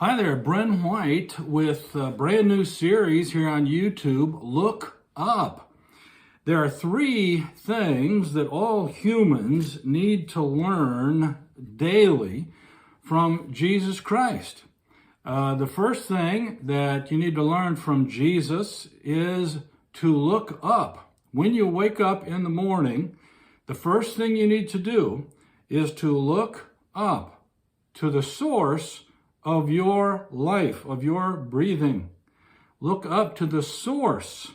Hi there, Bren White with a brand new series here on YouTube, Look Up. There are three things that all humans need to learn daily from Jesus Christ. The first thing that you need to learn from Jesus is to look up. When you wake up in the morning, the first thing you need to do is to look up to the source of your life, of your breathing. Look up to the source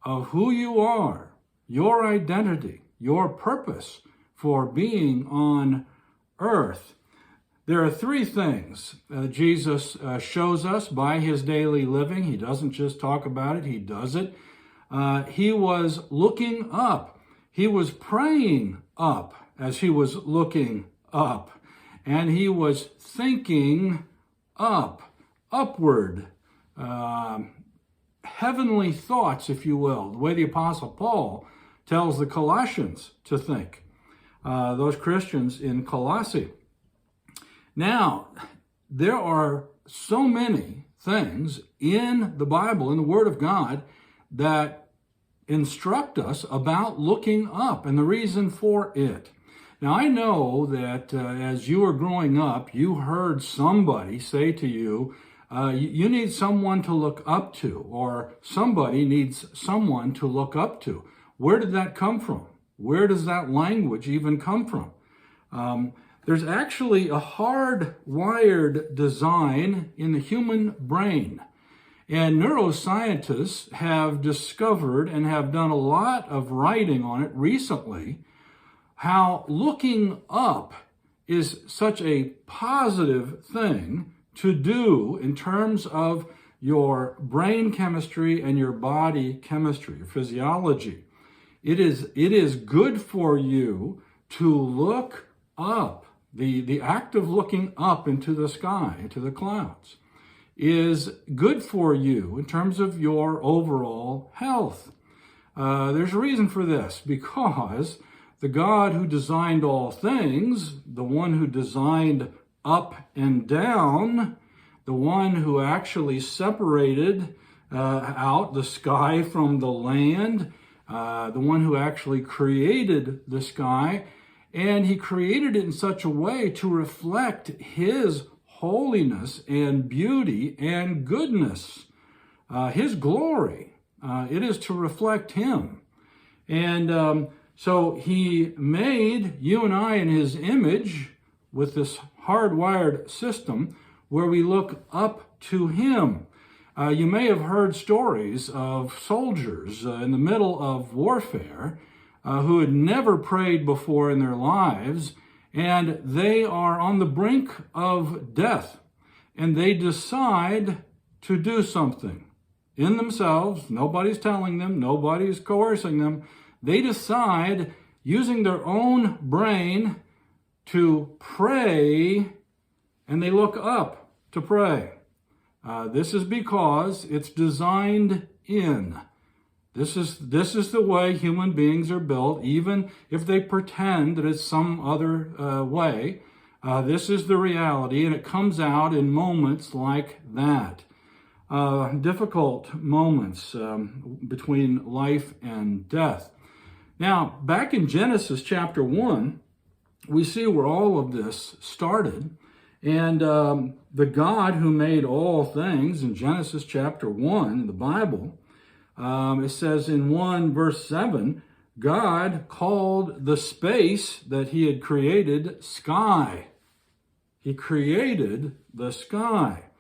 of who you are, your identity, your purpose for being on earth. There are three things Jesus shows us by his daily living. He doesn't just talk about it, he does it. He was looking up. He was praying up as he was looking up. And he was thinking upward, heavenly thoughts, if you will, the way the Apostle Paul tells the Colossians to think, those Christians in Colossae. Now, there are so many things in the Bible, in the Word of God, that instruct us about looking up and the reason for it. Now, I know that as you were growing up, you heard somebody say to you, you need someone to look up to, or somebody needs someone to look up to. Where did that come from? Where does that language even come from? There's actually a hardwired design in the human brain. And neuroscientists have discovered and have done a lot of writing on it recently, how looking up is such a positive thing to do in terms of your brain chemistry and your body chemistry, your physiology. It is good for you to look up. The act of looking up into the sky, into the clouds, is good for you in terms of your overall health. There's a reason for this, because the God who designed all things, the one who designed up and down, the one who actually separated out the sky from the land, the one who actually created the sky, and he created it in such a way to reflect his holiness and beauty and goodness, his glory. It is to reflect him. And so he made you and I in his image with this hardwired system where we look up to him. You may have heard stories of soldiers in the middle of warfare who had never prayed before in their lives, and they are on the brink of death, and they decide to do something in themselves. Nobody's telling them, nobody's coercing them. They decide, using their own brain, to pray, and they look up to pray. This is because it's designed in. This is the way human beings are built, even if they pretend that it's some other way. This is the reality, and it comes out in moments like that. Difficult moments between life and death. Now, back in Genesis chapter 1, we see where all of this started. And the God who made all things, in Genesis chapter 1, in the Bible, it says in 1 verse 7, God called the space that he had created sky. He created the sky.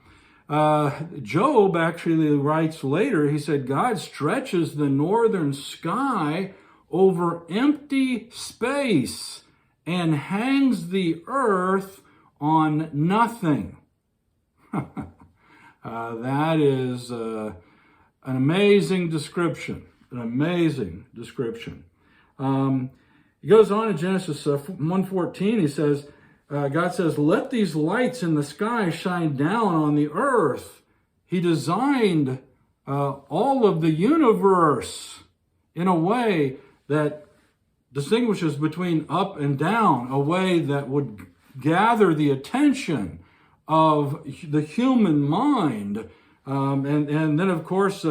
Job actually writes later, he said, God stretches the northern sky over empty space and hangs the earth on nothing. That is an amazing description, He goes on in Genesis 1:14, he says, God says, let these lights in the sky shine down on the earth. He designed all of the universe in a way that distinguishes between up and down, a way that would gather the attention of the human mind. And then, of course,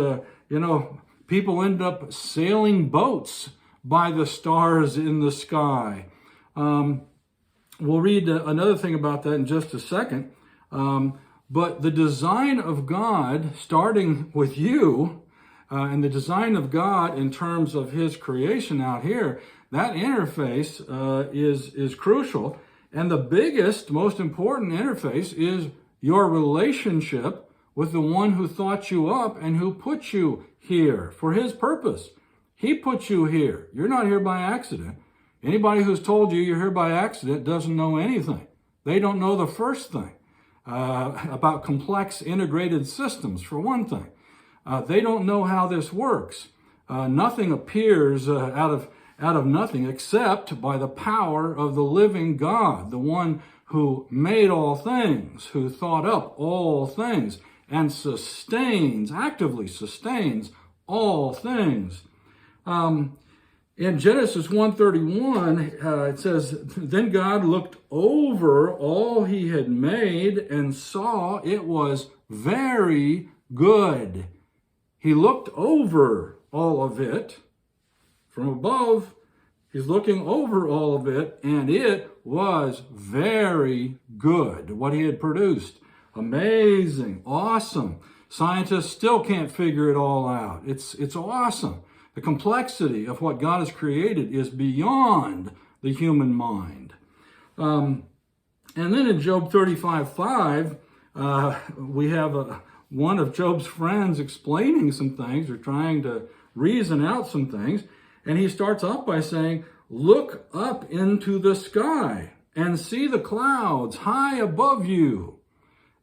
people end up sailing boats by the stars in the sky. We'll read another thing about that in just a second. But the design of God, starting with you, and the design of God in terms of his creation out here, that interface is crucial. And the biggest, most important interface is your relationship with the one who thought you up and who put you here for his purpose. He put you here. You're not here by accident. Anybody who's told you you're here by accident doesn't know anything. They don't know the first thing about complex integrated systems, for one thing. They don't know how this works. Nothing appears out of nothing except by the power of the living God, the one who made all things, who thought up all things, and actively sustains all things. In Genesis 1:31, it says, "Then God looked over all he had made and saw it was very good." He looked over all of it from above. He's looking over all of it, and it was very good, what he had produced. Amazing, awesome. Scientists still can't figure it all out. It's awesome. The complexity of what God has created is beyond the human mind. And then in Job 35:5, we have one of Job's friends explaining some things or trying to reason out some things. And he starts off by saying, "Look up into the sky and see the clouds high above you."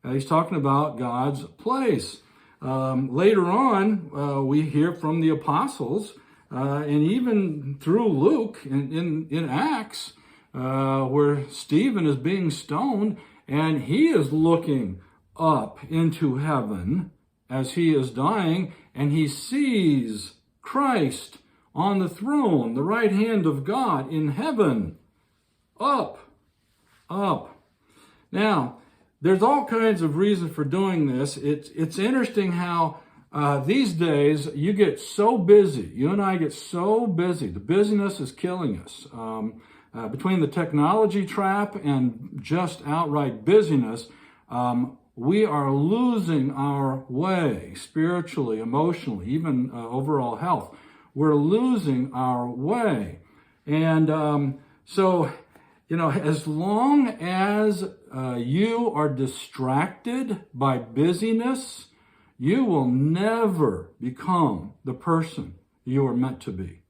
And he's talking about God's place. Later on, we hear from the apostles, and even through Luke in Acts, where Stephen is being stoned, and he is looking up into heaven as he is dying, and he sees Christ on the throne, the right hand of God in heaven, up. Now, there's all kinds of reasons for doing this. It's interesting how these days you get so busy. You and I get so busy. The busyness is killing us. Between the technology trap and just outright busyness, we are losing our way spiritually, emotionally, even overall health. We're losing our way. And so, as long as you are distracted by busyness, you will never become the person you are meant to be.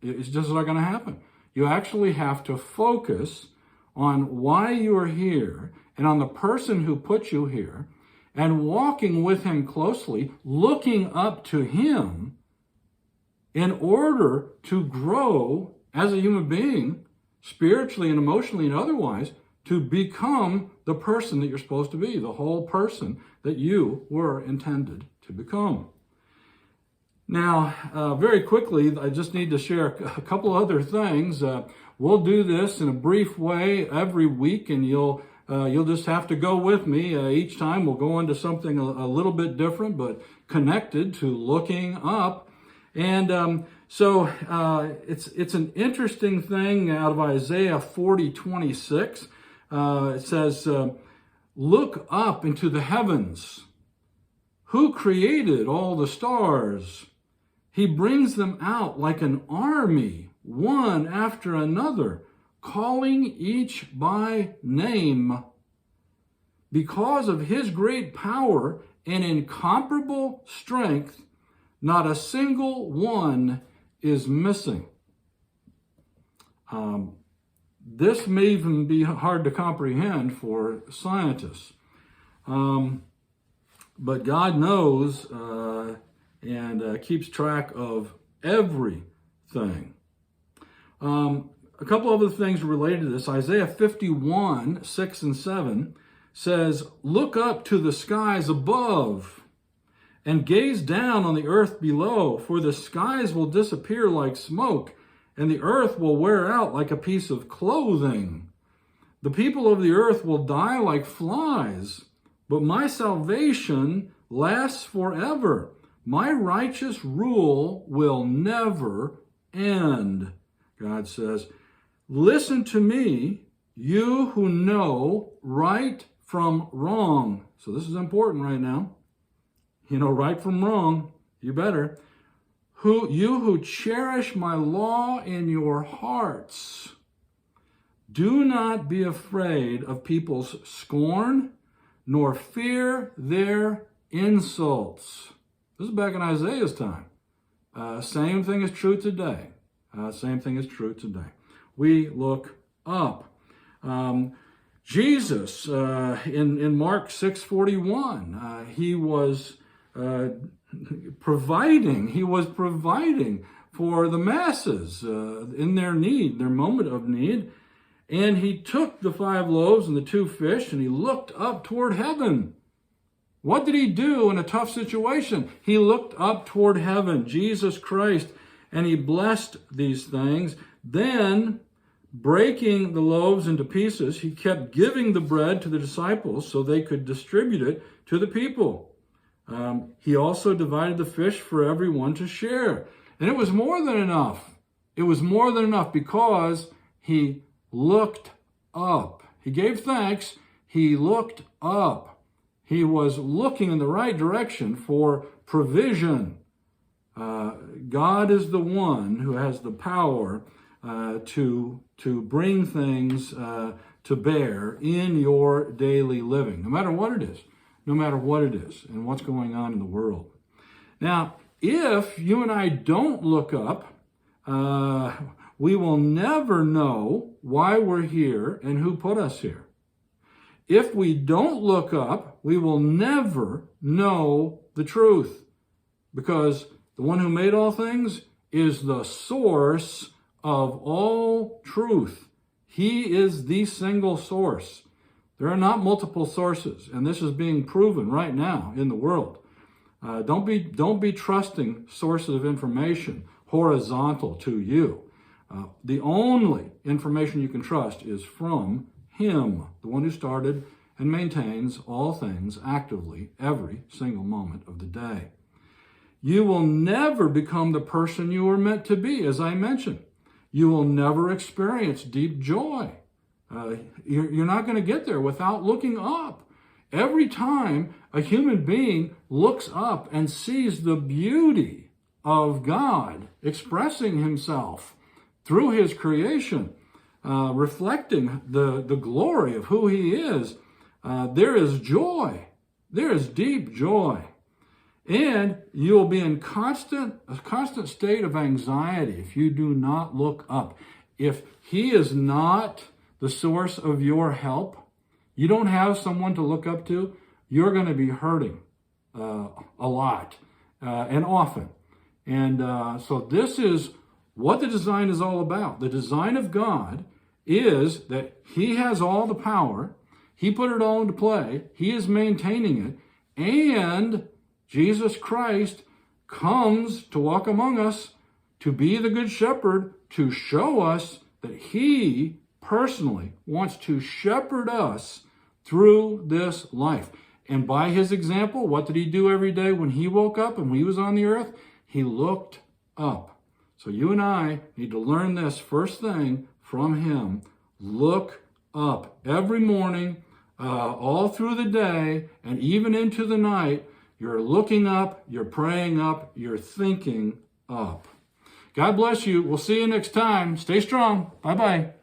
It's just not going to happen. You actually have to focus on why you are here and on the person who put you here, and walking with him closely, looking up to him in order to grow as a human being, spiritually and emotionally and otherwise, to become the person that you're supposed to be, the whole person that you were intended to become. Now, very quickly, I just need to share a couple other things. We'll do this in a brief way every week, and you'll just have to go with me. Each time we'll go into something a little bit different, but connected to looking up. And so it's an interesting thing out of Isaiah 40:26. It says, "Look up into the heavens. Who created all the stars? He brings them out like an army, one after another, calling each by name. Because of his great power and incomparable strength, not a single one is missing." This may even be hard to comprehend for scientists. But God knows and keeps track of everything. A couple other things related to this. Isaiah 51:6-7 says, "Look up to the skies above and gaze down on the earth below, for the skies will disappear like smoke, and the earth will wear out like a piece of clothing. The people of the earth will die like flies, but my salvation lasts forever. My righteous rule will never end. God says, listen to me, you who know right from wrong. So this is important right now. You know right from wrong, you better. You who cherish my law in your hearts. Do not be afraid of people's scorn, nor fear their insults. This is back in Isaiah's time. Same thing is true today. Same thing is true today. We look up. Jesus, in Mark 6:41, he was providing for the masses in their need, their moment of need. And he took the 5 loaves and the 2 fish and he looked up toward heaven. What did he do in a tough situation? He looked up toward heaven, Jesus Christ, and he blessed these things. Then, breaking the loaves into pieces, he kept giving the bread to the disciples so they could distribute it to the people. He also divided the fish for everyone to share. And it was more than enough. It was more than enough because he looked up. He gave thanks. He looked up. He was looking in the right direction for provision. God is the one who has the power to bring things to bear in your daily living, no matter what it is. No matter what it is and what's going on in the world. Now, if you and I don't look up, we will never know why we're here and who put us here. If we don't look up, we will never know the truth, because the one who made all things is the source of all truth. He is the single source. There are not multiple sources, and this is being proven right now in the world. Don't be trusting sources of information horizontal to you. The only information you can trust is from Him, the one who started and maintains all things actively every single moment of the day. You will never become the person you were meant to be, as I mentioned. You will never experience deep joy. You're not going to get there without looking up. Every time a human being looks up and sees the beauty of God expressing Himself through His creation, reflecting the glory of who He is, there is joy. There is deep joy. And you'll be in a constant state of anxiety if you do not look up. If He is not the source of your help, you don't have someone to look up to, you're going to be hurting a lot and often. And so this is what the design is all about. The design of God is that He has all the power. He put it all into play. He is maintaining it. And Jesus Christ comes to walk among us, to be the good shepherd, to show us that He personally wants to shepherd us through this life. And by His example, what did He do every day when He woke up and when He was on the earth? He looked up. So you and I need to learn this first thing from Him. Look up. Every morning, all through the day, and even into the night, you're looking up, you're praying up, you're thinking up. God bless you. We'll see you next time. Stay strong. Bye-bye.